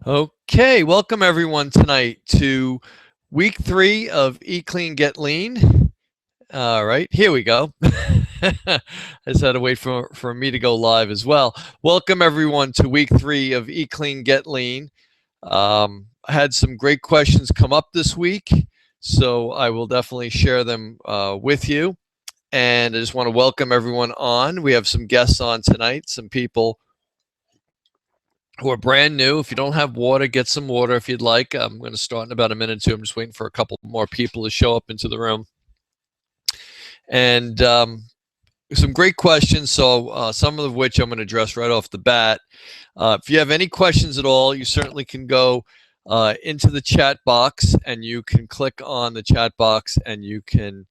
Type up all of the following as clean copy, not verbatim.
Okay, welcome everyone tonight to week 3 of Eat Clean Get Lean. All right, here we go. I just had to wait for me to go live as well. Welcome everyone to week 3 of Eat Clean Get Lean. I had some great questions come up this week, so I will definitely share them with you. And I just want to welcome everyone on. We have some guests on tonight, some people who are brand new. If you don't have water, get some water if you'd like. I'm going to start in about a minute or two. I'm just waiting for a couple more people to show up into the room. And some great questions, so some of which I'm going to address right off the bat. If you have any questions at all, you certainly can go into the chat box, and you can click on the chat box, and you can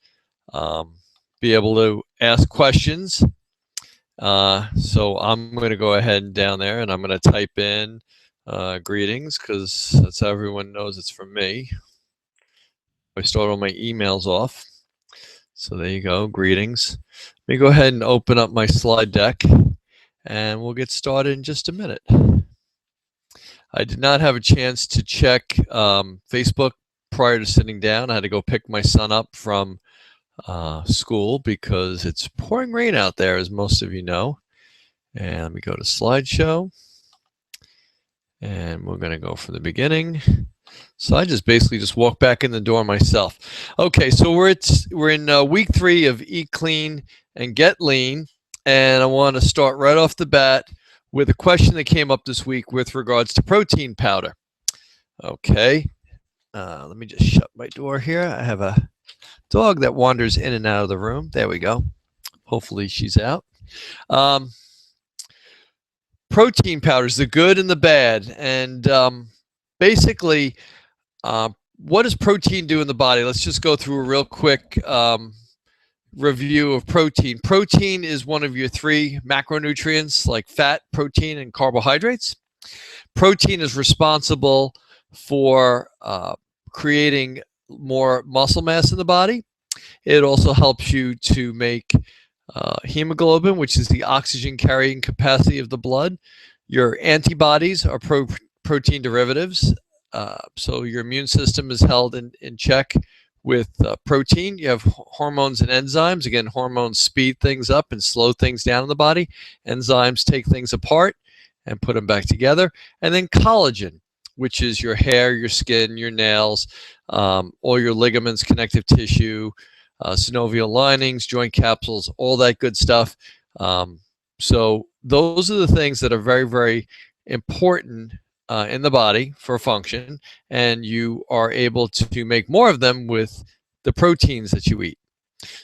be able to ask questions. So I'm going to go ahead and down there, and I'm going to type in greetings, because that's how everyone knows it's from me. I start all my emails off. So there you go, greetings. Let me go ahead and open up my slide deck, and we'll get started in just a minute. I did not have a chance to check Facebook prior to sitting down. I had to go pick my son up from school because it's pouring rain out there, as most of you know. And let me go to slideshow, and we're going to go from the beginning. So I just basically walk back in the door myself. Okay, so we're in week 3 of Eat Clean and Get Lean, and I want to start right off the bat with a question that came up this week with regards to protein powder. Okay, let me just shut my door here. I have a dog that wanders in and out of the room. There we go. Hopefully she's out. Protein powders, the good and the bad, and basically, what does protein do in the body? Let's just go through a real quick review of protein. Protein is one of your 3 macronutrients, like fat, protein, and carbohydrates. Protein is responsible for creating more muscle mass in the body. It also helps you to make hemoglobin, which is the oxygen carrying capacity of the blood. Your antibodies are protein derivatives. So your immune system is held in check with protein. You have hormones and enzymes. Again, hormones speed things up and slow things down in the body. Enzymes take things apart and put them back together. And then collagen, which is your hair, your skin, your nails, all your ligaments, connective tissue, synovial linings, joint capsules, all that good stuff. So those are the things that are very, very important in the body for function, and you are able to make more of them with the proteins that you eat.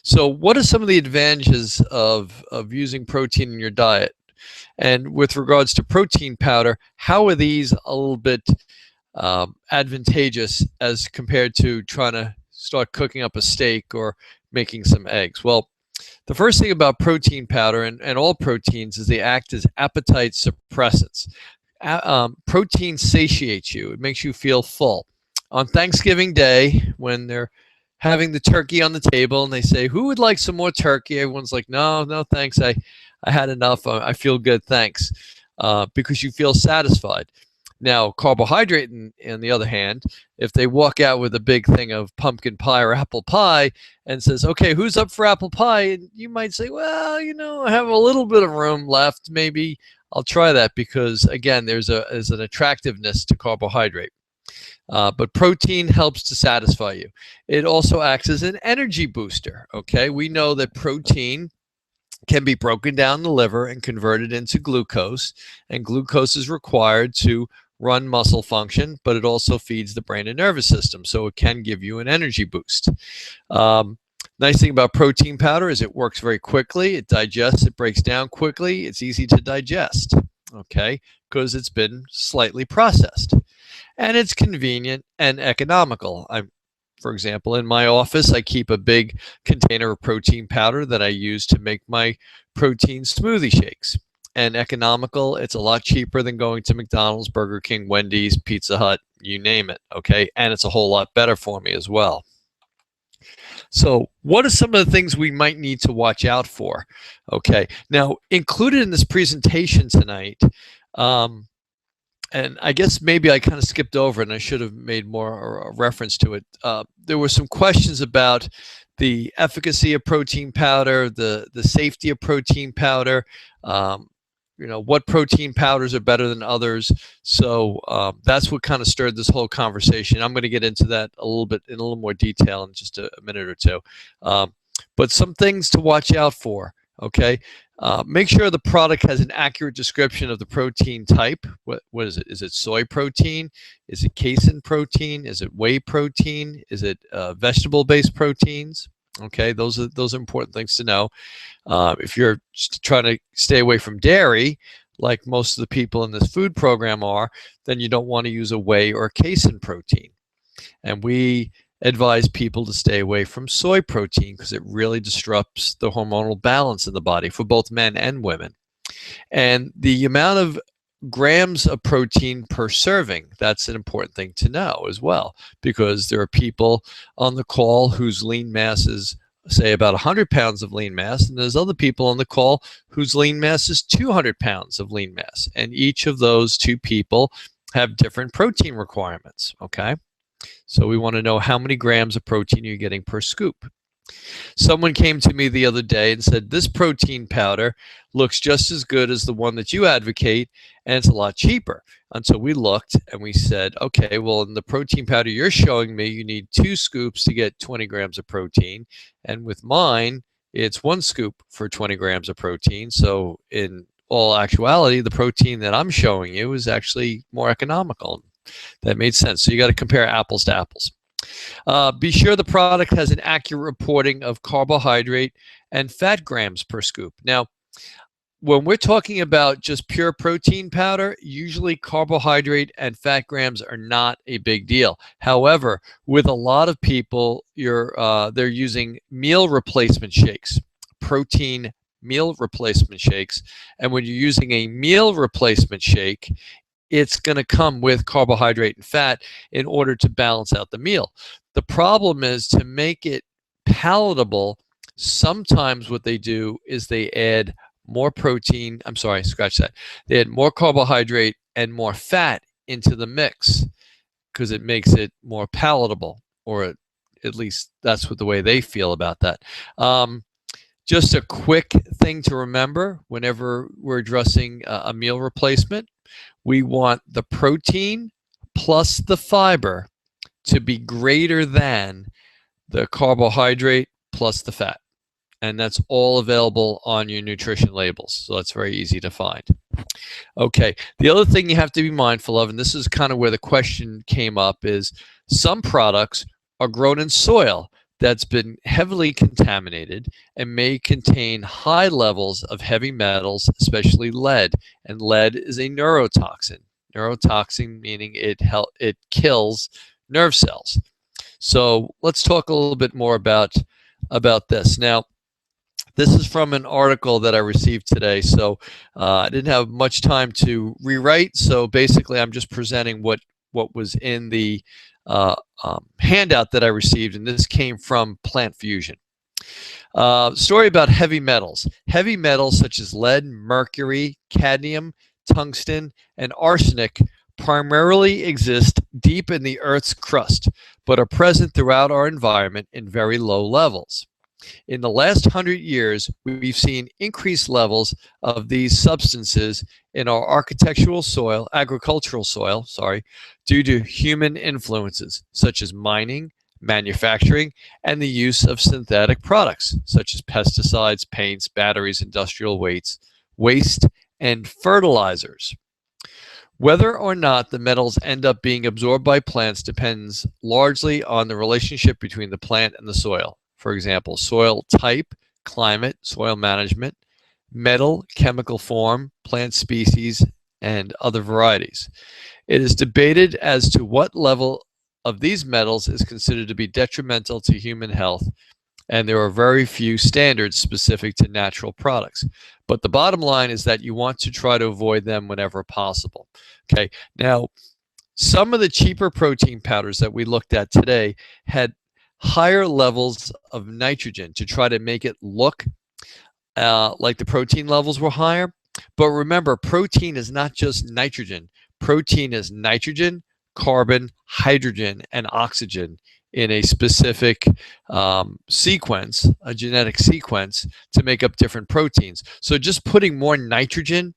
So what are some of the advantages of using protein in your diet? And with regards to protein powder, how are these a little bit advantageous as compared to trying to start cooking up a steak or making some eggs? Well, the first thing about protein powder and all proteins is they act as appetite suppressants. Protein satiates you. It makes you feel full. On Thanksgiving Day, when they're having the turkey on the table and they say, who would like some more turkey? Everyone's like, no, thanks. I had enough. I feel good, thanks. Because you feel satisfied. Now, carbohydrate, on the other hand, if they walk out with a big thing of pumpkin pie or apple pie and says, okay, who's up for apple pie? And you might say, well, I have a little bit of room left. Maybe I'll try that because, again, there's an attractiveness to carbohydrate. But protein helps to satisfy you. It also acts as an energy booster, okay? We know that protein can be broken down in the liver and converted into glucose, and glucose is required to run muscle function, but it also feeds the brain and nervous system, so it can give you an energy boost. Nice thing about protein powder is it works very quickly. It digests, it breaks down quickly. It's easy to digest, okay, because it's been slightly processed. And it's convenient and economical. For example, in my office, I keep a big container of protein powder that I use to make my protein smoothie shakes. And economical, it's a lot cheaper than going to McDonald's, Burger King, Wendy's, Pizza Hut, you name it, okay? And it's a whole lot better for me as well. So what are some of the things we might need to watch out for? Okay, now included in this presentation tonight and I guess maybe I kind of skipped over it and I should have made more a reference to it. There were some questions about the efficacy of protein powder, the safety of protein powder, um, what protein powders are better than others. So that's what kind of stirred this whole conversation. I'm going to get into that a little bit in a little more detail in just a minute or two. But some things to watch out for, okay? Make sure the product has an accurate description of the protein type. What is it? Is it soy protein? Is it casein protein? Is it whey protein? Is it vegetable-based proteins? Okay, those are important things to know. If you're trying to stay away from dairy, like most of the people in this food program are, then you don't want to use a whey or casein protein. And we advise people to stay away from soy protein because it really disrupts the hormonal balance in the body for both men and women. And the amount of grams of protein per serving, that's an important thing to know as well, because there are people on the call whose lean mass is, say, about 100 pounds of lean mass, and there's other people on the call whose lean mass is 200 pounds of lean mass. And each of those two people have different protein requirements, okay? So we want to know how many grams of protein you're getting per scoop. Someone came to me the other day and said, this protein powder looks just as good as the one that you advocate, and it's a lot cheaper. And so we looked and we said, okay, well, in the protein powder you're showing me, you need 2 scoops to get 20 grams of protein. And with mine, it's 1 scoop for 20 grams of protein. So in all actuality, the protein that I'm showing you is actually more economical. That made sense. So you got to compare apples to apples. Be sure the product has an accurate reporting of carbohydrate and fat grams per scoop. Now, when we're talking about just pure protein powder, usually carbohydrate and fat grams are not a big deal. However, with a lot of people, they're using meal replacement shakes, protein meal replacement shakes. And when you're using a meal replacement shake, it's going to come with carbohydrate and fat in order to balance out the meal. The problem is, to make it palatable, sometimes what they do is they add more protein, I'm sorry, scratch that. They add more carbohydrate and more fat into the mix because it makes it more palatable, or at least that's what the way they feel about that. Just a quick thing to remember whenever we're addressing a meal replacement, we want the protein plus the fiber to be greater than the carbohydrate plus the fat. And that's all available on your nutrition labels. So that's very easy to find. Okay, the other thing you have to be mindful of, and this is kind of where the question came up, is some products are grown in soil that's been heavily contaminated and may contain high levels of heavy metals, especially lead. And lead is a neurotoxin. Neurotoxin meaning it kills nerve cells. So let's talk a little bit more about this. Now, this is from an article that I received today, so I didn't have much time to rewrite. So basically, I'm just presenting what was in the handout that I received, and this came from Plant Fusion. Story about heavy metals. Heavy metals such as lead, mercury, cadmium, tungsten, and arsenic primarily exist deep in the Earth's crust, but are present throughout our environment in very low levels. In the last 100 years, we've seen increased levels of these substances in our agricultural soil, due to human influences such as mining, manufacturing, and the use of synthetic products such as pesticides, paints, batteries, industrial waste, and fertilizers. Whether or not the metals end up being absorbed by plants depends largely on the relationship between the plant and the soil. For example, soil type, climate, soil management, metal, chemical form, plant species, and other varieties. It is debated as to what level of these metals is considered to be detrimental to human health, and there are very few standards specific to natural products. But the bottom line is that you want to try to avoid them whenever possible. Okay, now some of the cheaper protein powders that we looked at today had higher levels of nitrogen to try to make it look like the protein levels were higher. But remember, protein is not just nitrogen. protein is nitrogen, carbon, hydrogen, and oxygen in a specific sequence, a genetic sequence, to make up different proteins. So just putting more nitrogen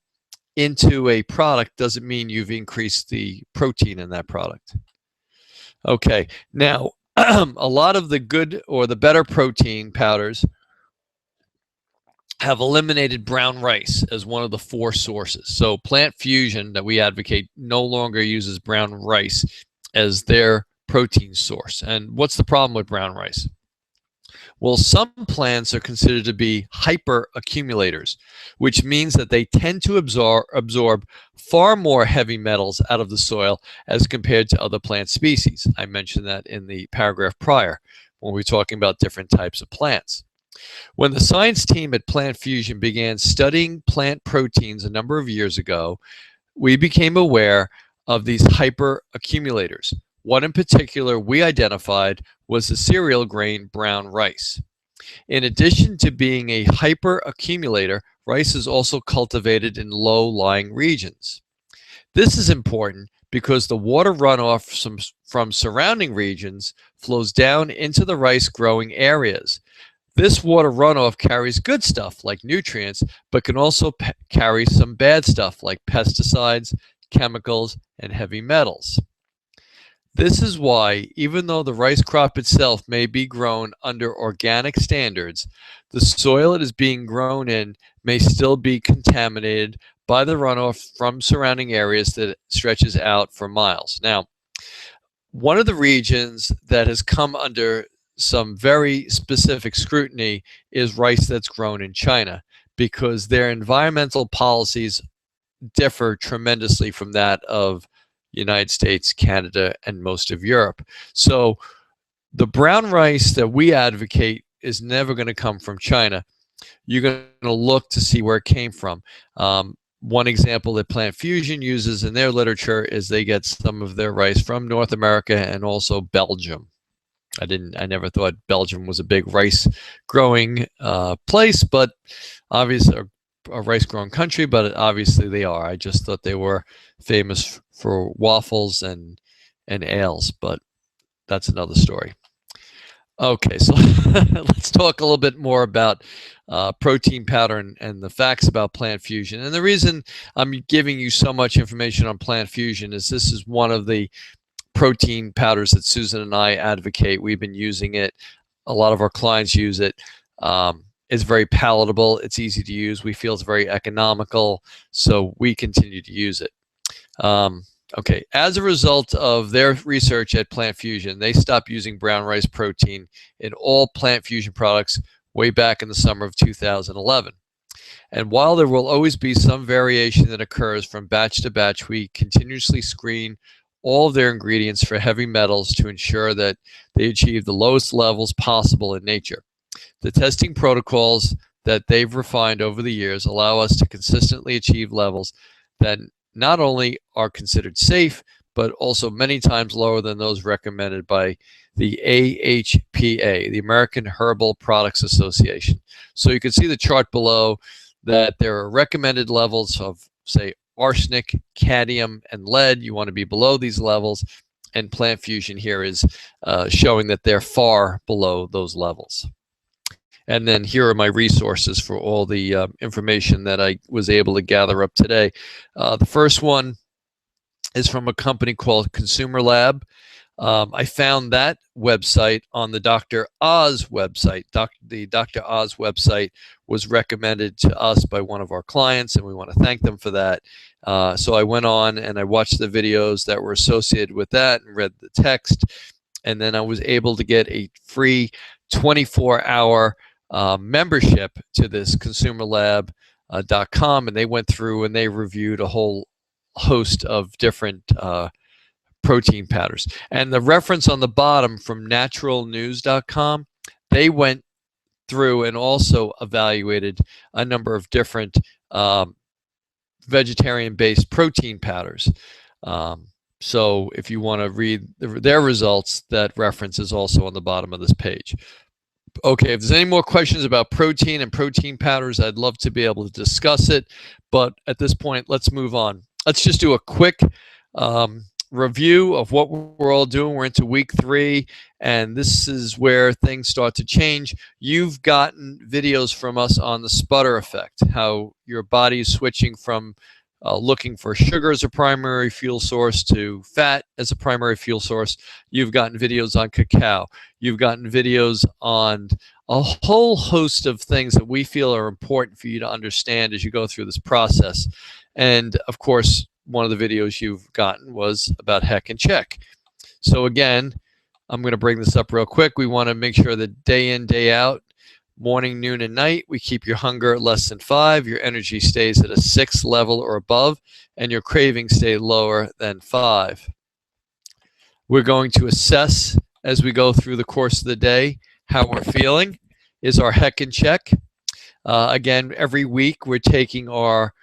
into a product doesn't mean you've increased the protein in that product. Okay, now a lot of the good or the better protein powders have eliminated brown rice as one of the 4 sources. So Plant Fusion, that we advocate, no longer uses brown rice as their protein source. And what's the problem with brown rice? Well, some plants are considered to be hyperaccumulators, which means that they tend to absorb far more heavy metals out of the soil as compared to other plant species. I mentioned that in the paragraph prior when we were talking about different types of plants. When the science team at Plant Fusion began studying plant proteins a number of years ago, we became aware of these hyperaccumulators. One in particular we identified was the cereal grain brown rice. In addition to being a hyperaccumulator, rice is also cultivated in low-lying regions. This is important because the water runoff from surrounding regions flows down into the rice growing areas. This water runoff carries good stuff like nutrients, but can also carry some bad stuff like pesticides, chemicals, and heavy metals. This is why, even though the rice crop itself may be grown under organic standards, the soil it is being grown in may still be contaminated by the runoff from surrounding areas that stretches out for miles. Now, one of the regions that has come under some very specific scrutiny is rice that's grown in China, because their environmental policies differ tremendously from that of United States, Canada, and most of Europe. So the brown rice that we advocate is never going to come from China. You're going to look to see where it came from. One example that Plant Fusion uses in their literature is they get some of their rice from North America and also Belgium. I never thought Belgium was a big rice growing place, but obviously a rice growing country, but obviously they are. I just thought they were famous for waffles and ales, but that's another story. Okay, so let's talk a little bit more about protein powder and the facts about Plant Fusion. And the reason I'm giving you so much information on Plant Fusion is this is one of the protein powders that Susan and I advocate. We've been using it. A lot of our clients use it. It's very palatable. It's easy to use. We feel it's very economical, so we continue to use it. Okay, as a result of their research at Plant Fusion, they stopped using brown rice protein in all Plant Fusion products way back in the summer of 2011. And while there will always be some variation that occurs from batch to batch, we continuously screen all of their ingredients for heavy metals to ensure that they achieve the lowest levels possible in nature. The testing protocols that they've refined over the years allow us to consistently achieve levels that not only are considered safe, but also many times lower than those recommended by the AHPA, the American Herbal Products Association. So you can see the chart below that there are recommended levels of, say, arsenic, cadmium, and lead. You want to be below these levels, and Plant Fusion here is showing that they're far below those levels. And then here are my resources for all the information that I was able to gather up today. The first one is from a company called Consumer Lab. I found that website on the Dr. Oz website. The Dr. Oz website was recommended to us by one of our clients, and we want to thank them for that. So I went on and I watched the videos that were associated with that and read the text, and then I was able to get a free 24-hour membership to this consumerlab.com, and they went through and they reviewed a whole host of different protein powders. And the reference on the bottom from naturalnews.com, they went through and also evaluated a number of different vegetarian-based protein powders. So if you want to read their results, that reference is also on the bottom of this page. Okay, if there's any more questions about protein and protein powders, I'd love to be able to discuss it. But at this point, let's move on. Let's just do a quick review of what we're all doing. We're into week 3, and this is where things start to change. You've gotten videos from us on the sputter effect, how your body is switching from looking for sugar as a primary fuel source to fat as a primary fuel source. You've gotten videos on cacao. You've gotten videos on a whole host of things that we feel are important for you to understand as you go through this process. And of course, one of the videos you've gotten was about Heck and Check. So again, I'm going to bring this up real quick. We want to make sure that day in, day out, morning, noon, and night, we keep your hunger at less than 5, your energy stays at a 6 level or above, and your cravings stay lower than 5. We're going to assess as we go through the course of the day how we're feeling. Is our Heck and Check? Again, every week we're taking our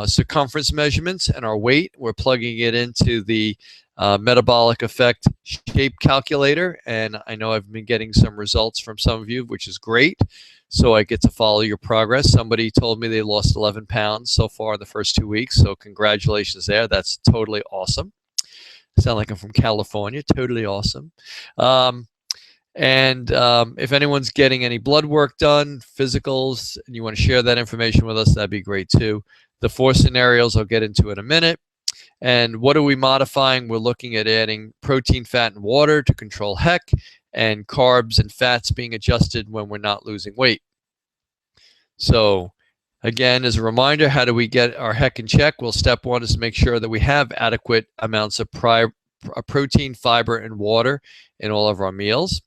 circumference measurements and our weight. We're plugging it into the metabolic effect shape calculator, and I know I've been getting some results from some of you, which is great. So I get to follow your progress. Somebody told me they lost 11 pounds so far in the first 2 weeks, so congratulations there. That's totally awesome. Sound like I'm from California. Totally awesome. If anyone's getting any blood work done, physicals, and you want to share that information with us, that'd be great too. The 4 scenarios I'll get into in a minute. And what are we modifying? We're looking at adding protein, fat, and water to control Heck, and carbs and fats being adjusted when we're not losing weight. So again, as a reminder, how do we get our Heck in check? Well, step 1 is to make sure that we have adequate amounts of protein, fiber, and water in all of our meals.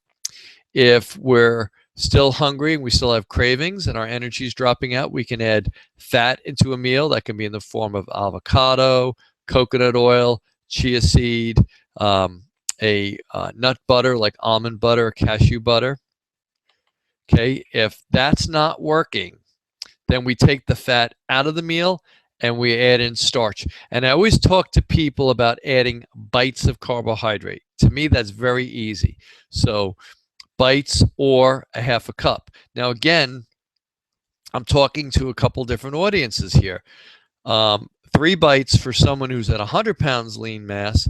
If we're still hungry and we still have cravings and our energy is dropping out, we can add fat into a meal. That can be in the form of avocado, coconut oil, chia seed, a nut butter like almond butter or cashew butter. Okay, if that's not working, then we take the fat out of the meal and we add in starch. And I always talk to people about adding bites of carbohydrate. To me, that's very easy. So bites or a half a cup. Now, again, I'm talking to a couple different audiences here. 3 bites for someone who's at 100 pounds lean mass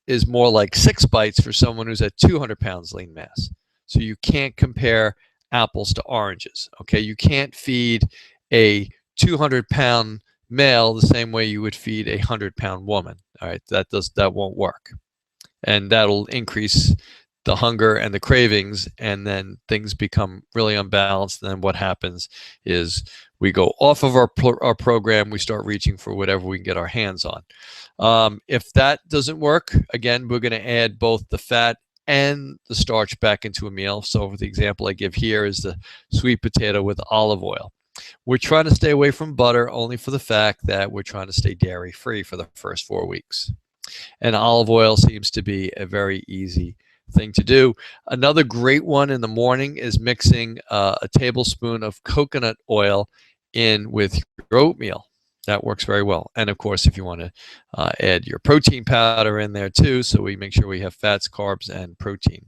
is more like 6 bites for someone who's at 200 pounds lean mass. So you can't compare apples to oranges. Okay, you can't feed a 200-pound male the same way you would feed a 100-pound woman. All right, that won't work, and that'll increase the hunger and the cravings, and then things become really unbalanced. And then what happens is we go off of our program, we start reaching for whatever we can get our hands on. If that doesn't work, again, we're going to add both the fat and the starch back into a meal. So the example I give here is the sweet potato with olive oil. We're trying to stay away from butter only for the fact that we're trying to stay dairy free for the first 4 weeks. And olive oil seems to be a very easy thing to do. Another great one in the morning is mixing a tablespoon of coconut oil in with your oatmeal. That works very well. And of course, if you want to add your protein powder in there too, so we make sure we have fats, carbs, and protein.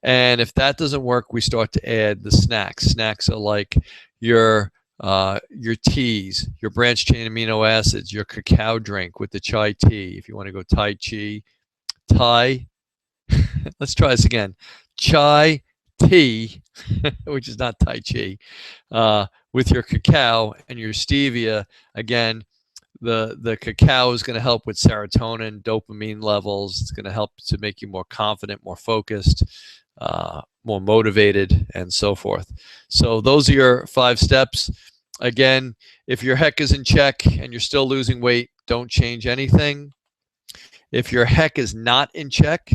And if that doesn't work, we start to add the snacks. Snacks are like your teas, your branched chain amino acids, your cacao drink with the chai tea. If you want to go Thai, let's try this again. Chai tea, which is not Tai Chi, with your cacao and your stevia. Again, the cacao is going to help with serotonin, dopamine levels. It's going to help to make you more confident, more focused, more motivated, and so forth. So those are your 5 steps. Again, if your Heck is in check and you're still losing weight, don't change anything. If your Heck is not in check,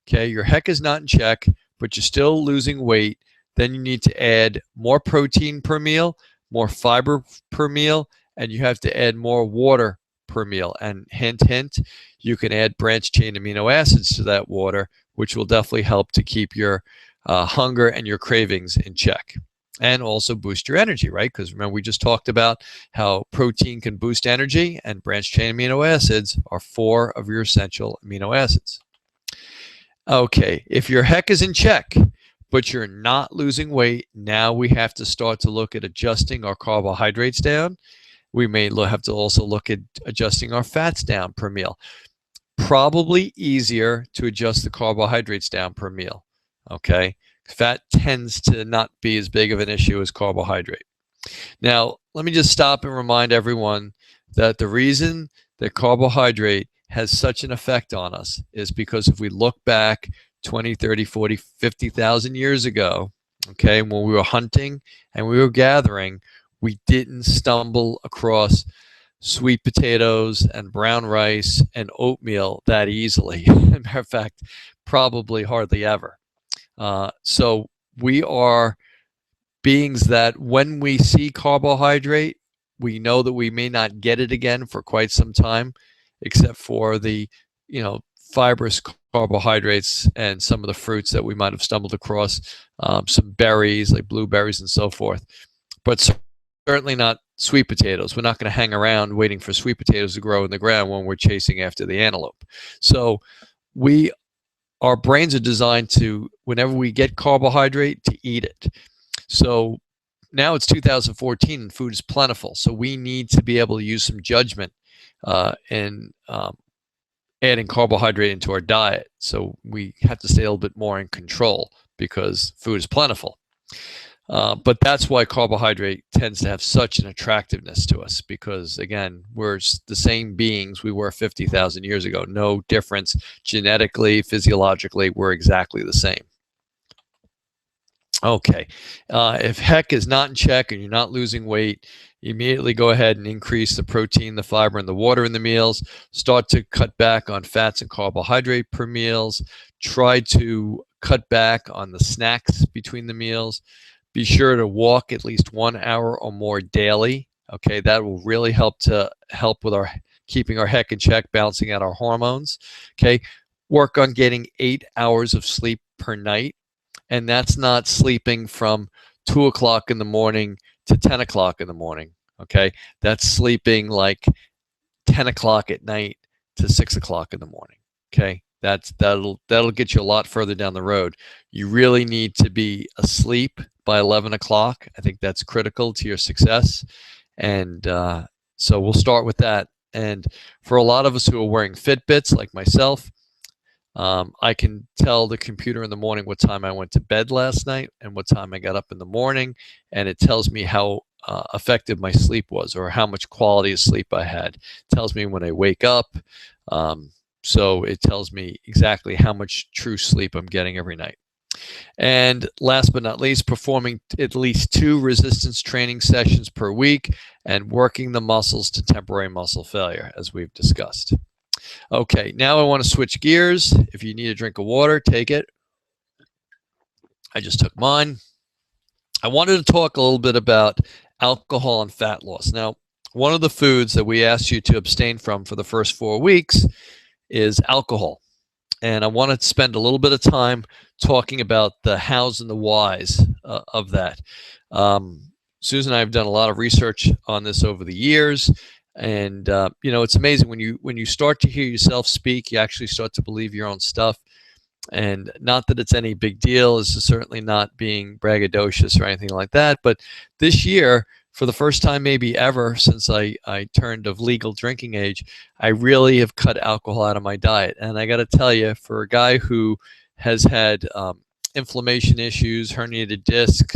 okay, your Heck is not in check, but you're still losing weight, then you need to add more protein per meal, more fiber per meal, and you have to add more water per meal. And hint, hint, you can add branched chain amino acids to that water, which will definitely help to keep your hunger and your cravings in check. And also boost your energy, right? Because remember, we just talked about how protein can boost energy, and branched chain amino acids are 4 of your essential amino acids. Okay, if your Heck is in check, but you're not losing weight, now we have to start to look at adjusting our carbohydrates down. We may have to also look at adjusting our fats down per meal. probably easier to adjust the carbohydrates down per meal. Okay, fat tends to not be as big of an issue as carbohydrate. Now, let me just stop and remind everyone that the reason that carbohydrate has such an effect on us is because if we look back 20, 30, 40, 50,000 years ago, okay, when we were hunting and we were gathering, we didn't stumble across sweet potatoes and brown rice and oatmeal that easily. As a matter of fact, probably hardly ever. So we are beings that when we see carbohydrate, we know that we may not get it again for quite some time, except for the, fibrous carbohydrates and some of the fruits that we might have stumbled across, some berries like blueberries and so forth, but certainly not sweet potatoes. We're not going to hang around waiting for sweet potatoes to grow in the ground when we're chasing after the antelope. So our brains are designed to, whenever we get carbohydrate, to eat it. So now it's 2014 and food is plentiful. So we need to be able to use some judgment in adding carbohydrate into our diet. So we have to stay a little bit more in control because food is plentiful. But that's why carbohydrate tends to have such an attractiveness to us because, again, we're the same beings we were 50,000 years ago. No difference genetically, physiologically, we're exactly the same. Okay, if HEC is not in check and you're not losing weight, immediately go ahead and increase the protein, the fiber, and the water in the meals. Start to cut back on fats and carbohydrate per meals. Try to cut back on the snacks between the meals. Be sure to walk at least 1 hour or more daily. Okay, that will really help with our keeping our HEC in check, balancing out our hormones. Okay, work on getting 8 hours of sleep per night. And that's not sleeping from 2 o'clock in the morning to 10 o'clock in the morning, okay? That's sleeping like 10 o'clock at night to 6 o'clock in the morning, okay? That'll get you a lot further down the road. You really need to be asleep by 11 o'clock. I think that's critical to your success. And so we'll start with that. And for a lot of us who are wearing Fitbits like myself, I can tell the computer in the morning what time I went to bed last night and what time I got up in the morning, and it tells me how effective my sleep was or how much quality of sleep I had. It tells me when I wake up, so it tells me exactly how much true sleep I'm getting every night. And last but not least, performing at least 2 resistance training sessions per week and working the muscles to temporary muscle failure, as we've discussed. Okay, now I want to switch gears. If you need a drink of water, take it. I just took mine. I wanted to talk a little bit about alcohol and fat loss. Now, one of the foods that we asked you to abstain from for the first 4 weeks is alcohol. And I want to spend a little bit of time talking about the hows and the whys of that. Susan and I have done a lot of research on this over the years. And it's amazing when you start to hear yourself speak, you actually start to believe your own stuff. And not that it's any big deal. This is certainly not being braggadocious or anything like that. But this year, for the first time maybe ever since I turned of legal drinking age, I really have cut alcohol out of my diet. And I got to tell you, for a guy who has had inflammation issues, herniated disc,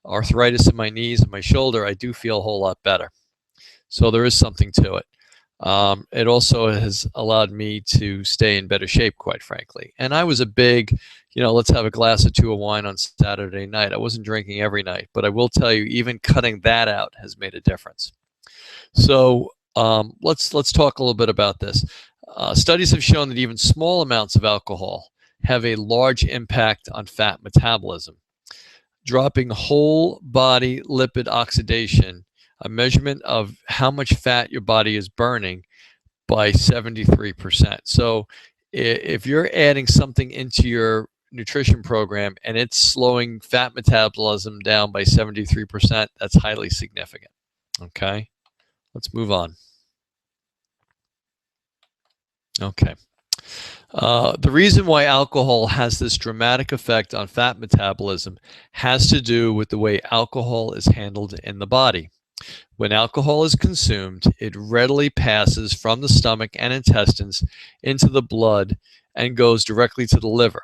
arthritis in my knees and my shoulder, I do feel a whole lot better. So there is something to it. It also has allowed me to stay in better shape, quite frankly. And I was a big, let's have a glass or 2 of wine on Saturday night. I wasn't drinking every night, but I will tell you, even cutting that out has made a difference. So let's talk a little bit about this. Studies have shown that even small amounts of alcohol have a large impact on fat metabolism. Dropping whole body lipid oxidation, a measurement of how much fat your body is burning, by 73%. So if you're adding something into your nutrition program and it's slowing fat metabolism down by 73%, that's highly significant. Okay, let's move on. Okay. The reason why alcohol has this dramatic effect on fat metabolism has to do with the way alcohol is handled in the body. When alcohol is consumed, it readily passes from the stomach and intestines into the blood and goes directly to the liver.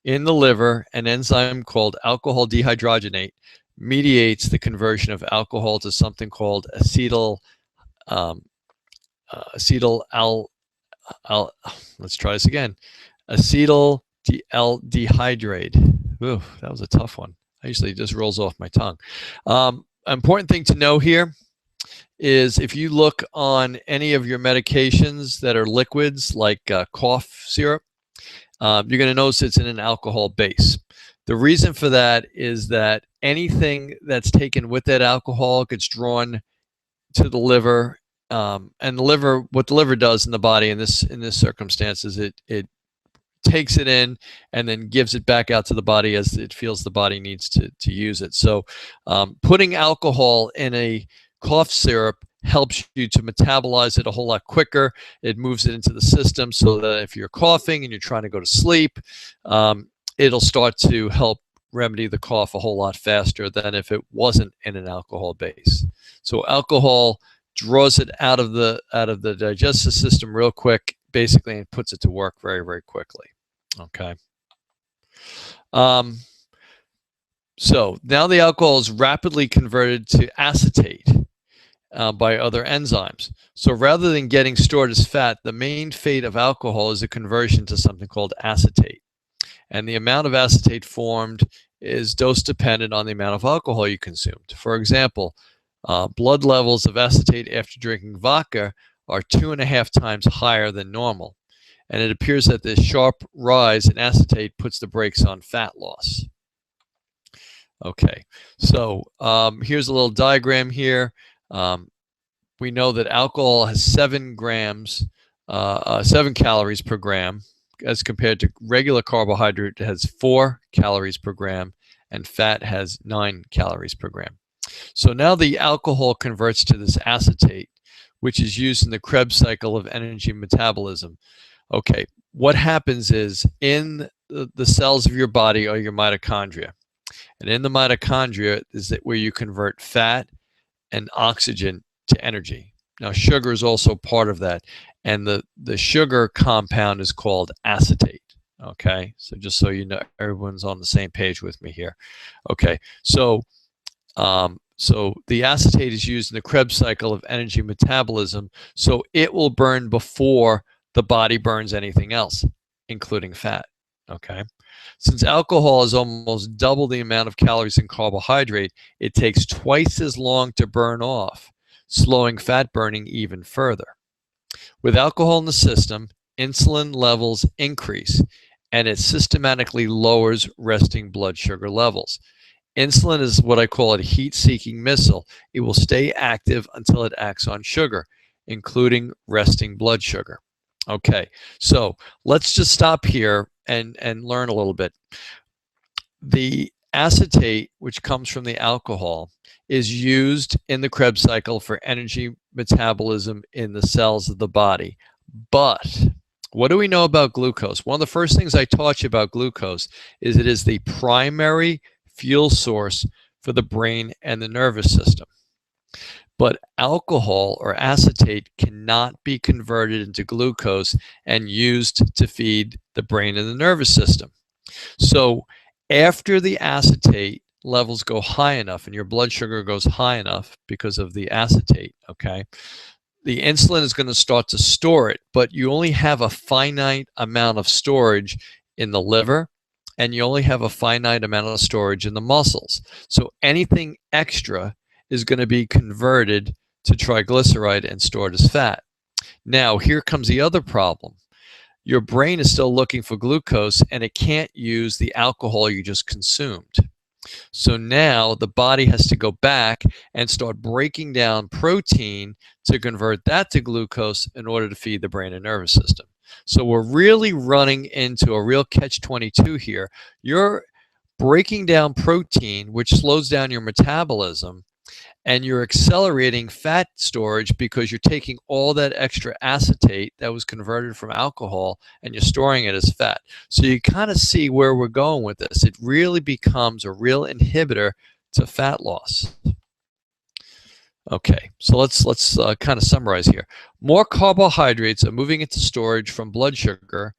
In the liver, an enzyme called alcohol dehydrogenase mediates the conversion of alcohol to something called um, acetyl let's try this again. Acetyl aldehyde. Ooh, that was a tough one. I usually just rolls off my tongue. Important thing to know here is if you look on any of your medications that are liquids like cough syrup, you're going to notice it's in an alcohol base. The reason for that is that anything that's taken with that alcohol gets drawn to the liver, and the liver, what the liver does in the body in this circumstance is it takes it in and then gives it back out to the body as it feels the body needs to use it. So putting alcohol in a cough syrup helps you to metabolize it a whole lot quicker. It moves it into the system so that if you're coughing and you're trying to go to sleep, it'll start to help remedy the cough a whole lot faster than if it wasn't in an alcohol base. So alcohol draws it out of the digestive system real quick, basically, and puts it to work very, very quickly. Okay. So now the alcohol is rapidly converted to acetate by other enzymes. So rather than getting stored as fat, the main fate of alcohol is a conversion to something called acetate. And the amount of acetate formed is dose dependent on the amount of alcohol you consumed. For example, blood levels of acetate after drinking vodka are 2.5 times higher than normal. And it appears that this sharp rise in acetate puts the brakes on fat loss. Okay, so here's a little diagram here. We know that alcohol has 7 calories per gram, as compared to regular carbohydrate that has 4 calories per gram, and fat has 9 calories per gram. So now the alcohol converts to this acetate, which is used in the Krebs cycle of energy metabolism. Okay, what happens is in the cells of your body are your mitochondria. And in the mitochondria is that where you convert fat and oxygen to energy. Now, sugar is also part of that. And the sugar compound is called acetate. Okay, so just so you know, everyone's on the same page with me here. Okay, so the acetate is used in the Krebs cycle of energy metabolism, so it will burn before the body burns anything else, including fat. Okay, since alcohol is almost double the amount of calories in carbohydrate, it takes twice as long to burn off, slowing fat burning even further. With alcohol in the system, insulin levels increase, and it systematically lowers resting blood sugar levels. Insulin is what I call a heat-seeking missile. It will stay active until it acts on sugar, including resting blood sugar. Okay, so let's just stop here and learn a little bit. The acetate, which comes from the alcohol, is used in the Krebs cycle for energy metabolism in the cells of the body. But what do we know about glucose? One of the first things I taught you about glucose is it is the primary fuel source for the brain and the nervous system. But alcohol or acetate cannot be converted into glucose and used to feed the brain and the nervous system. So after the acetate levels go high enough and your blood sugar goes high enough because of the acetate, okay, the insulin is going to start to store it, but you only have a finite amount of storage in the liver, and you only have a finite amount of storage in the muscles. So anything extra is going to be converted to triglyceride and stored as fat. Now, here comes the other problem. Your brain is still looking for glucose, and it can't use the alcohol you just consumed. So now the body has to go back and start breaking down protein to convert that to glucose in order to feed the brain and nervous system. So we're really running into a real catch-22 here. You're breaking down protein, which slows down your metabolism, and you're accelerating fat storage because you're taking all that extra acetate that was converted from alcohol and you're storing it as fat. So you kind of see where we're going with this. It really becomes a real inhibitor to fat loss. Okay, so let's kind of summarize here. More carbohydrates are moving into storage from blood sugar,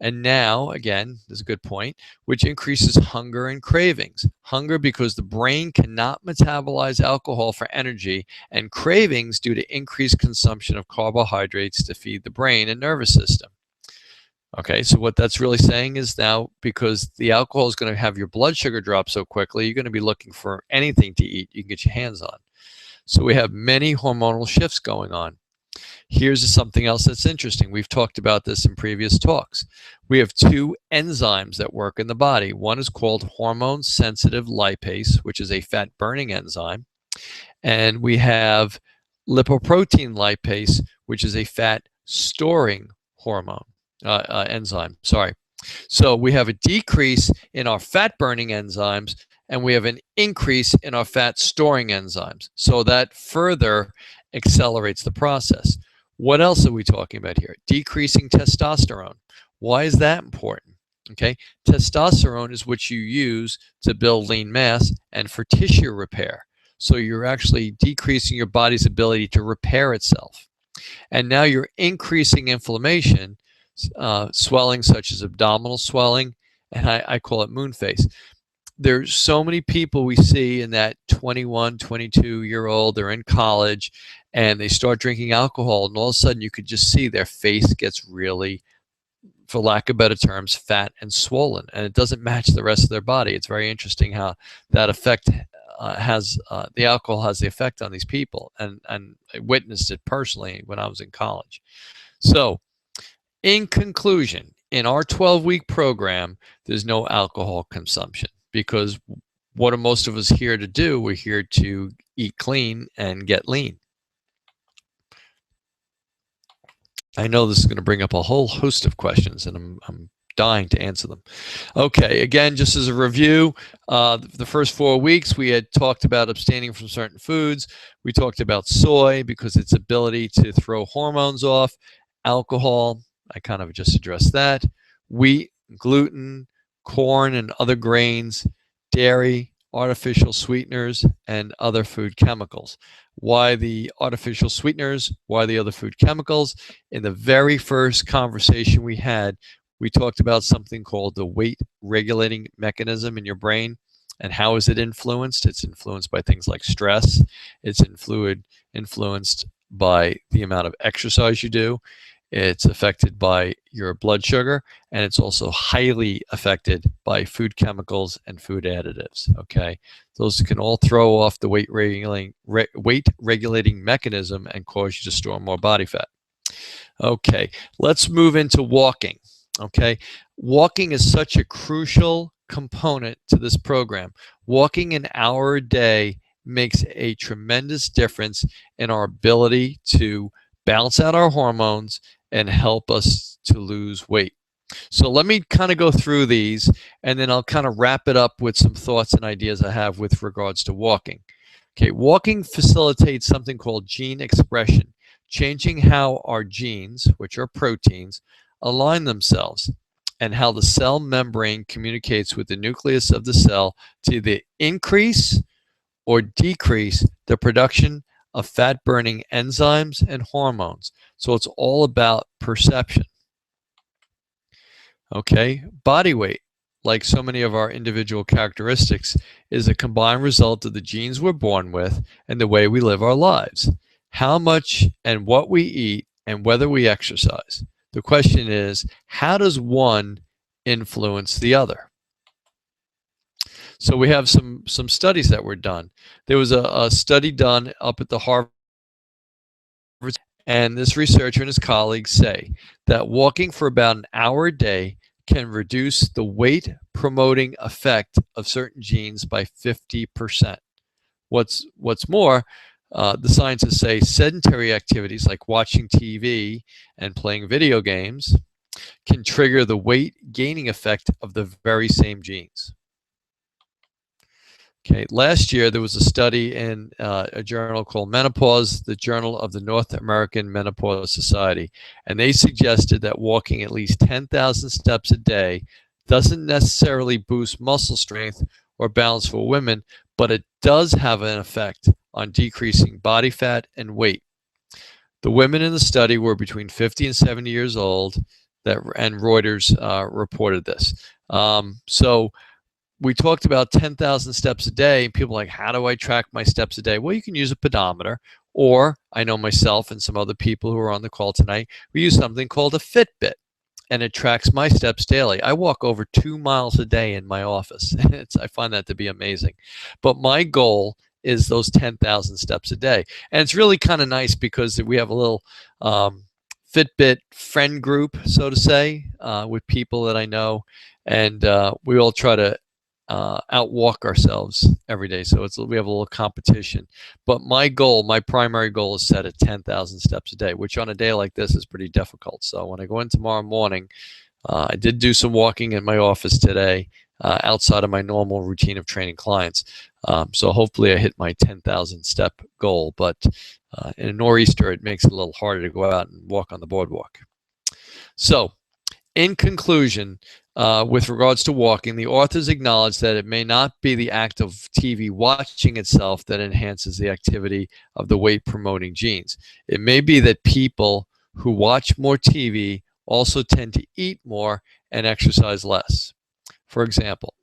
and now, again, this is a good point, which increases hunger and cravings. Hunger because the brain cannot metabolize alcohol for energy, and cravings due to increased consumption of carbohydrates to feed the brain and nervous system. Okay, so what that's really saying is now because the alcohol is going to have your blood sugar drop so quickly, you're going to be looking for anything to eat you can get your hands on. So we have many hormonal shifts going on. Here's something else that's interesting. We've talked about this in previous talks. We have two enzymes that work in the body. One is called hormone sensitive lipase, which is a fat burning enzyme. And we have lipoprotein lipase, which is a fat storing hormone enzyme. Sorry. So we have a decrease in our fat burning enzymes and we have an increase in our fat storing enzymes. So that further accelerates the process. What else are we talking about here? Decreasing testosterone. Why is that important? Okay, testosterone is what you use to build lean mass and for tissue repair. So you're actually decreasing your body's ability to repair itself. And now you're increasing inflammation, swelling such as abdominal swelling, and I call it moon face. There's so many people we see in that 21, 22-year-old, they're in college, and they start drinking alcohol, and all of a sudden you could just see their face gets really, for lack of better terms, fat and swollen, and it doesn't match the rest of their body. It's very interesting how that effect the alcohol has the effect on these people, and I witnessed it personally when I was in college. So, in conclusion, in our 12-week program, there's no alcohol consumption because what are most of us here to do? We're here to eat clean and get lean. I know this is going to bring up a whole host of questions, and I'm dying to answer them. Okay, again, just as a review, the first 4 weeks we had talked about abstaining from certain foods. We talked about soy because its ability to throw hormones off, alcohol, I kind of just addressed that, wheat, gluten, corn and other grains, dairy, artificial sweeteners, and other food chemicals. Why the artificial sweeteners? Why the other food chemicals? In the very first conversation we had, we talked about something called the weight regulating mechanism in your brain. And how is it influenced? It's influenced by things like stress. It's influenced by the amount of exercise you do. It's affected by your blood sugar, and it's also highly affected by food chemicals and food additives. Okay, those can all throw off the weight regulating mechanism and cause you to store more body fat. Okay, let's move into walking. Okay, walking is such a crucial component to this program. Walking an hour a day makes a tremendous difference in our ability to balance out our hormones and help us to lose weight. So let me kind of go through these, and then I'll kind of wrap it up with some thoughts and ideas I have with regards to walking. Okay, walking facilitates something called gene expression, changing how our genes, which are proteins, align themselves and how the cell membrane communicates with the nucleus of the cell to either increase or decrease the production of fat-burning enzymes and hormones. So it's all about perception. Okay, body weight, like so many of our individual characteristics, is a combined result of the genes we're born with and the way we live our lives. How much and what we eat and whether we exercise. The question is, how does one influence the other? So we have some studies that were done. There was a study done up at the Harvard, and this researcher and his colleagues say that walking for about an hour a day can reduce the weight promoting effect of certain genes by 50%. What's more, the scientists say sedentary activities like watching TV and playing video games can trigger the weight gaining effect of the very same genes. Okay, last year there was a study in a journal called Menopause, the Journal of the North American Menopause Society, and they suggested that walking at least 10,000 steps a day doesn't necessarily boost muscle strength or balance for women, but it does have an effect on decreasing body fat and weight. The women in the study were between 50 and 70 years old, and Reuters reported this. So we talked about 10,000 steps a day. And people are like, how do I track my steps a day? Well, you can use a pedometer, or I know myself and some other people who are on the call tonight, we use something called a Fitbit, and it tracks my steps daily. I walk over 2 miles a day in my office. I find that to be amazing. But my goal is those 10,000 steps a day. And it's really kind of nice because we have a little Fitbit friend group, so to say, with people that I know, and we all try to outwalk ourselves every day. So we have a little competition. But my primary goal is set at 10,000 steps a day, which on a day like this is pretty difficult. So when I go in tomorrow morning, I did do some walking in my office today, outside of my normal routine of training clients. So hopefully I hit my 10,000 step goal. But in a nor'easter, it makes it a little harder to go out and walk on the boardwalk. So in conclusion, with regards to walking, the authors acknowledge that it may not be the act of TV watching itself that enhances the activity of the weight-promoting genes. It may be that people who watch more TV also tend to eat more and exercise less. For example,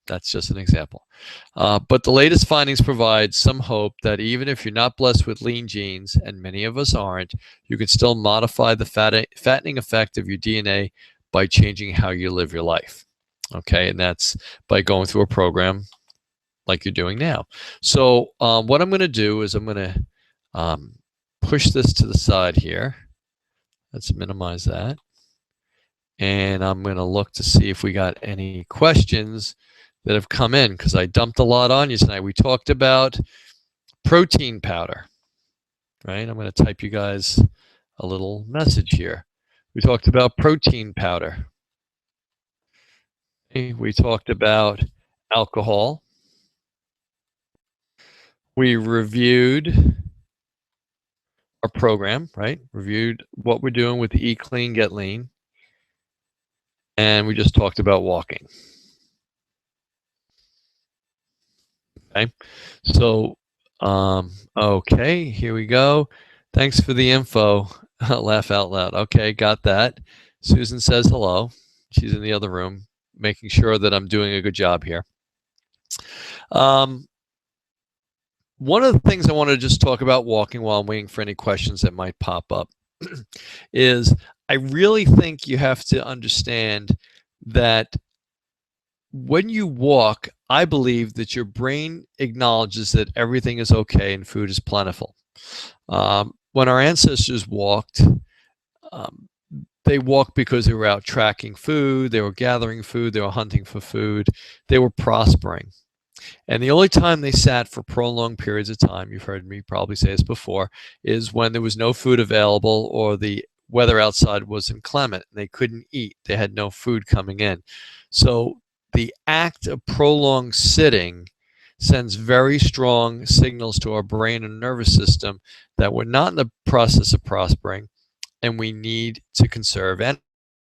that's just an example. But the latest findings provide some hope that even if you're not blessed with lean genes, and many of us aren't, you can still modify the fattening effect of your DNA by changing how you live your life. Okay, and that's by going through a program like you're doing now. So what I'm going to do is I'm going to push this to the side here. Let's minimize that. And I'm going to look to see if we got any questions that have come in, because I dumped a lot on you tonight. We talked about protein powder, right? I'm going to type you guys a little message here. We talked about protein powder. We talked about alcohol. We reviewed our program, right? Reviewed what we're doing with the Eat Clean, Get Lean. And we just talked about walking. Okay, so okay, here we go. Thanks for the info. Laugh out loud. Okay, got that. Susan says hello. She's in the other room, making sure that I'm doing a good job here. One of the things I want to just talk about walking while I'm waiting for any questions that might pop up is I really think you have to understand that when you walk, I believe that your brain acknowledges that everything is okay and food is plentiful. When our ancestors walked, they walked because they were out tracking food, they were gathering food, they were hunting for food, they were prospering. And the only time they sat for prolonged periods of time, you've heard me probably say this before, is when there was no food available or the weather outside was inclement and they couldn't eat. They had no food coming in. So the act of prolonged sitting sends very strong signals to our brain and nervous system that we're not in the process of prospering and we need to conserve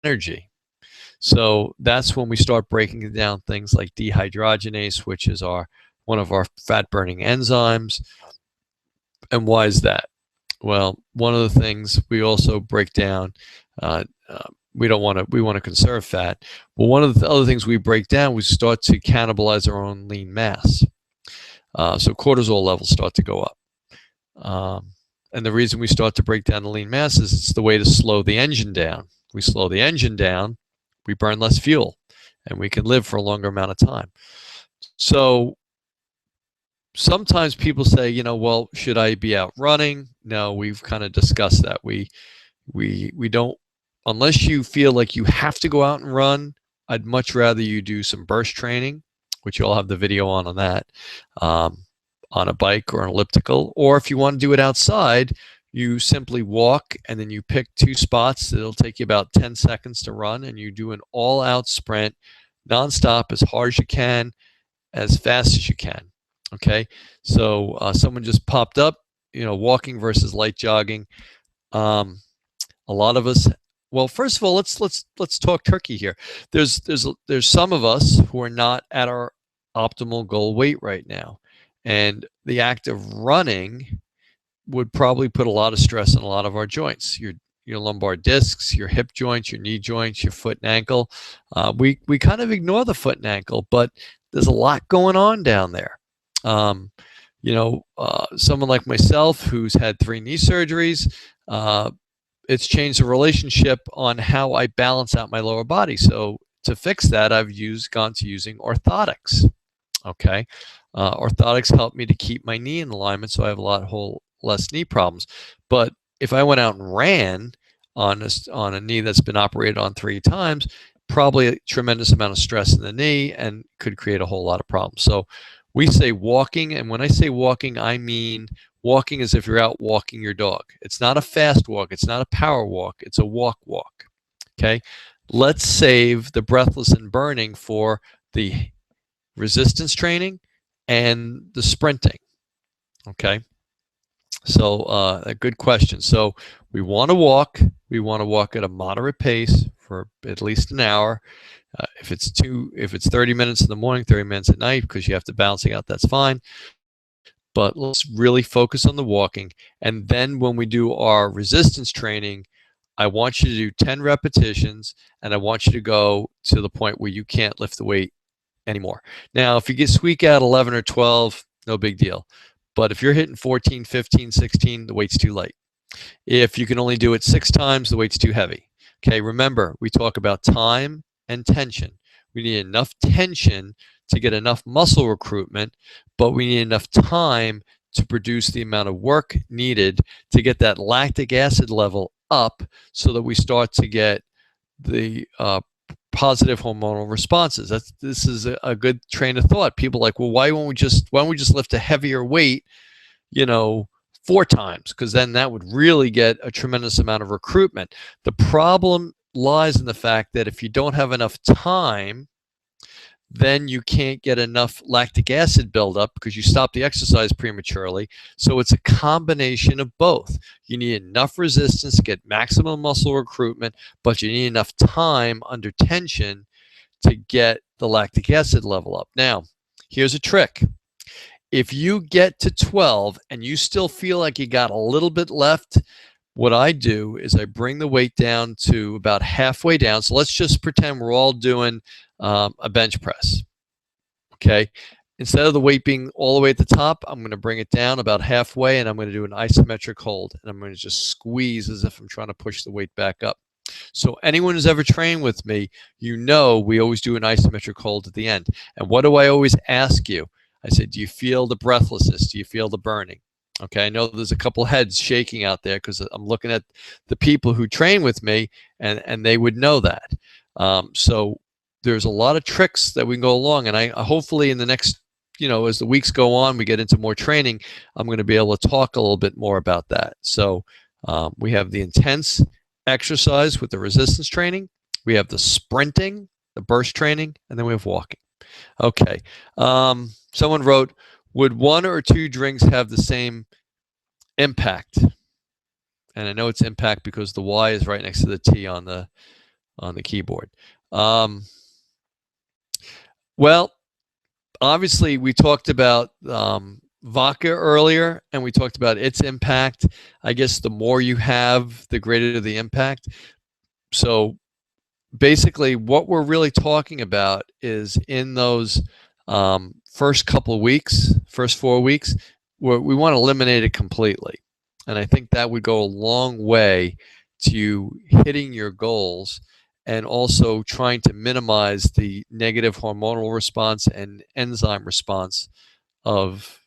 energy. So that's when we start breaking down things like dehydrogenase, which is one of our fat-burning enzymes. And why is that? Well, one of the things we also break down, we want to conserve fat. But one of the other things we break down, we start to cannibalize our own lean mass. So cortisol levels start to go up. And the reason we start to break down the lean mass is it's the way to slow the engine down. We slow the engine down, we burn less fuel, and we can live for a longer amount of time. So sometimes people say, you know, well, should I be out running? No, we've kind of discussed that. We don't, unless you feel like you have to go out and run, I'd much rather you do some burst training, which you'll have the video on that, on a bike or an elliptical. Or if you want to do it outside, you simply walk and then you pick 2 spots. It'll take you about 10 seconds to run, and you do an all-out sprint, nonstop, as hard as you can, as fast as you can. Okay, so someone just popped up, you know, walking versus light jogging. A lot of us, well, first of all, let's talk turkey here. There's some of us who are not at our optimal goal weight right now. And the act of running would probably put a lot of stress on a lot of our joints, your lumbar discs, your hip joints, your knee joints, your foot and ankle. We kind of ignore the foot and ankle, but there's a lot going on down there. Someone like myself who's had 3 knee surgeries, it's changed the relationship on how I balance out my lower body. So to fix that, I've gone to using orthotics. Okay, orthotics help me to keep my knee in alignment, so I have less knee problems. But if I went out and ran on a knee that's been operated on 3 times, probably a tremendous amount of stress in the knee and could create a whole lot of problems. So we say walking, and when I say walking, I mean walking as if you're out walking your dog. It's not a fast walk. It's not a power walk. It's a walk. Okay? Let's save the breathless and burning for the resistance training and the sprinting. Okay? So a good question. So we want to walk. We want to walk at a moderate pace for at least an hour. If it's 30 minutes in the morning, 30 minutes at night, because you have to balance it out, that's fine. But let's really focus on the walking. And then when we do our resistance training, I want you to do 10 repetitions, and I want you to go to the point where you can't lift the weight anymore. Now, if you squeak out 11 or 12, no big deal. But if you're hitting 14, 15, 16, the weight's too light. If you can only do it 6 times, the weight's too heavy. Okay, remember, we talk about time and tension. We need enough tension to get enough muscle recruitment, but we need enough time to produce the amount of work needed to get that lactic acid level up so that we start to get the positive hormonal responses. This is a good train of thought. People are like, well, why don't we just lift a heavier weight, 4 times? Because then that would really get a tremendous amount of recruitment. The problem lies in the fact that if you don't have enough time, then you can't get enough lactic acid buildup because you stop the exercise prematurely. So it's a combination of both. You need enough resistance to get maximum muscle recruitment, but you need enough time under tension to get the lactic acid level up. Now, here's a trick. If you get to 12 and you still feel like you got a little bit left, what I do is I bring the weight down to about halfway down. So let's just pretend we're all doing a bench press. Okay. Instead of the weight being all the way at the top, I'm going to bring it down about halfway, and I'm going to do an isometric hold. And I'm going to just squeeze as if I'm trying to push the weight back up. So anyone who's ever trained with me, we always do an isometric hold at the end. And what do I always ask you? I said, do you feel the breathlessness? Do you feel the burning? Okay, I know there's a couple heads shaking out there because I'm looking at the people who train with me, and they would know that. So there's a lot of tricks that we can go along, and I hopefully in the next, as the weeks go on, we get into more training, I'm going to be able to talk a little bit more about that. So we have the intense exercise with the resistance training, we have the sprinting, the burst training, and then we have walking. Okay, someone wrote, would 1 or 2 drinks have the same impact? And I know it's impact because the Y is right next to the T on the keyboard. Well, obviously we talked about vodka earlier, and we talked about its impact. I guess the more you have, the greater the impact. So basically what we're really talking about is in those first 4 weeks, we want to eliminate it completely. And I think that would go a long way to hitting your goals and also trying to minimize the negative hormonal response and enzyme response of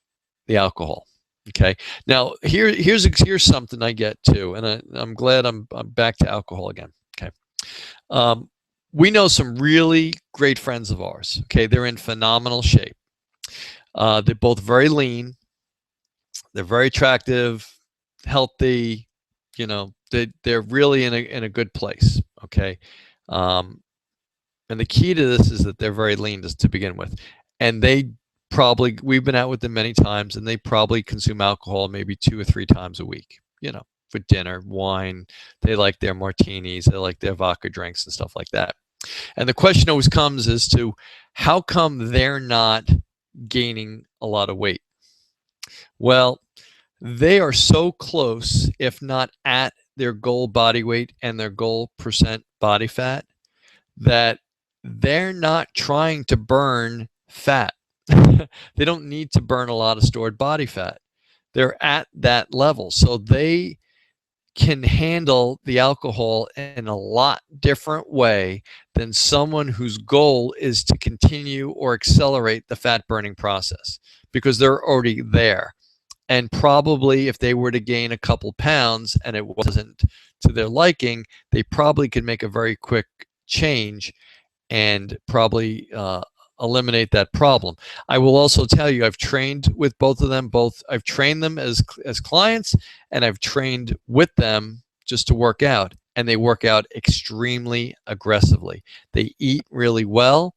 the alcohol. Okay. Now here's something I get too, and I'm glad I'm back to alcohol again. Okay. We know some really great friends of ours. Okay, they're in phenomenal shape. They're both very lean. They're very attractive, healthy. They're really in a good place. Okay, and the key to this is that they're very lean to begin with, and we've been out with them many times, and they probably consume alcohol maybe 2 or 3 times a week. For dinner, wine. They like their martinis. They like their vodka drinks and stuff like that. And the question always comes as to how come they're not gaining a lot of weight? Well, they are so close, if not at their goal body weight and their goal percent body fat, that they're not trying to burn fat. They don't need to burn a lot of stored body fat. They're at that level. So they can handle the alcohol in a lot different way than someone whose goal is to continue or accelerate the fat burning process, because they're already there. And probably if they were to gain a couple pounds and it wasn't to their liking, they probably could make a very quick change and probably eliminate that problem. I will also tell you, I've trained with both of them. I've trained them as clients, and I've trained with them just to work out, and they work out extremely aggressively. They eat really well,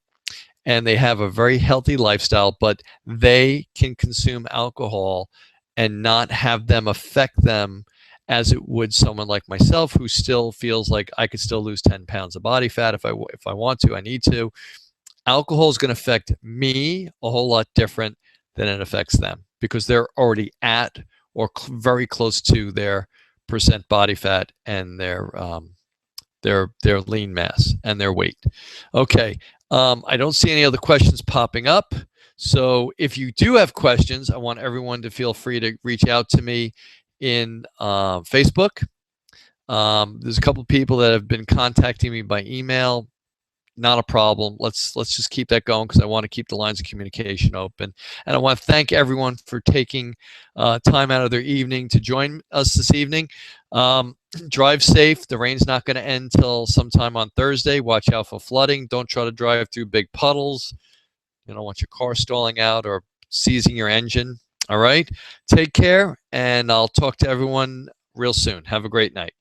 and they have a very healthy lifestyle, but they can consume alcohol and not have them affect them as it would someone like myself, who still feels like I could still lose 10 pounds of body fat if I want to, I need to. Alcohol is going to affect me a whole lot different than it affects them, because they're already at or very close to their percent body fat and their lean mass and their weight. Okay, I don't see any other questions popping up. So if you do have questions, I want everyone to feel free to reach out to me in Facebook. There's a couple of people that have been contacting me by email. Not a problem. Let's just keep that going, because I want to keep the lines of communication open. And I want to thank everyone for taking time out of their evening to join us this evening. Drive safe. The rain's not going to end till sometime on Thursday. Watch out for flooding. Don't try to drive through big puddles. You don't want your car stalling out or seizing your engine. All right. Take care, and I'll talk to everyone real soon. Have a great night.